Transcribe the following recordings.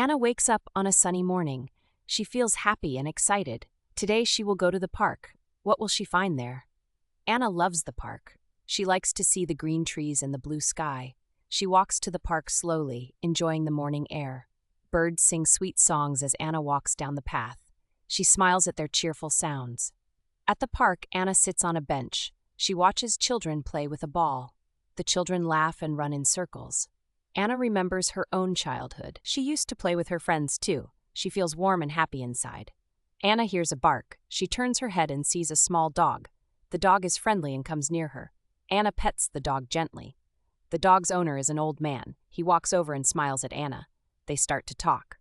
Anna wakes up on a sunny morning. She feels happy and excited. Today she will go to the park. What will she find there? Anna loves the park. She likes to see the green trees and the blue sky. She walks to the park slowly, enjoying the morning air. Birds sing sweet songs as Anna walks down the path. She smiles at their cheerful sounds. At the park, Anna sits on a bench. She watches children play with a ball. The children laugh and run in circles. Anna remembers her own childhood. She used to play with her friends too. She feels warm and happy inside. Anna hears a bark. She turns her head and sees a small dog. The dog is friendly and comes near her. Anna pets the dog gently. The dog's owner is an old man. He walks over and smiles at Anna. They start to talk.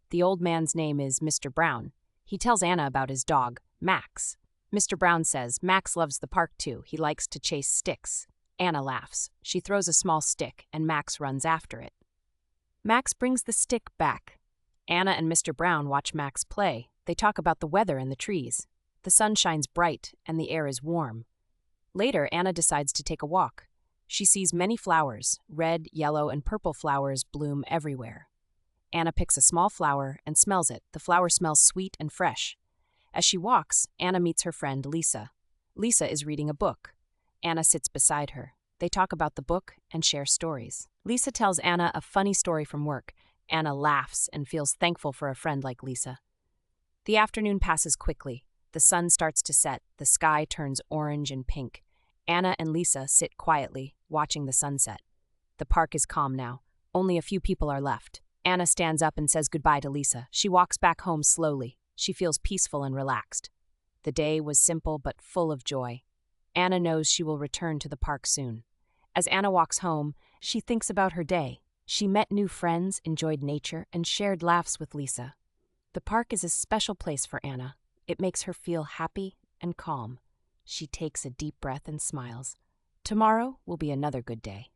The old man's name is Mr. Brown. He tells Anna about his dog, Max. Mr. Brown says Max loves the park too. He likes to chase sticks. Anna laughs. She throws a small stick, and Max runs after it. Max brings the stick back. Anna and Mr. Brown watch Max play. They talk about the weather and the trees. The sun shines bright, and the air is warm. Later, Anna decides to take a walk. She sees many flowers. Red, yellow, and purple flowers bloom everywhere. Anna picks a small flower and smells it. The flower smells sweet and fresh. As she walks, Anna meets her friend Lisa. Lisa is reading a book. Anna sits beside her. They talk about the book and share stories. Lisa tells Anna a funny story from work. Anna laughs and feels thankful for a friend like Lisa. The afternoon passes quickly. The sun starts to set. The sky turns orange and pink. Anna and Lisa sit quietly, watching the sunset. The park is calm now. Only a few people are left. Anna stands up and says goodbye to Lisa. She walks back home slowly. She feels peaceful and relaxed. The day was simple but full of joy. Anna knows she will return to the park soon. As Anna walks home, she thinks about her day. She met new friends, enjoyed nature, and shared laughs with Lisa. The park is a special place for Anna. It makes her feel happy and calm. She takes a deep breath and smiles. Tomorrow will be another good day.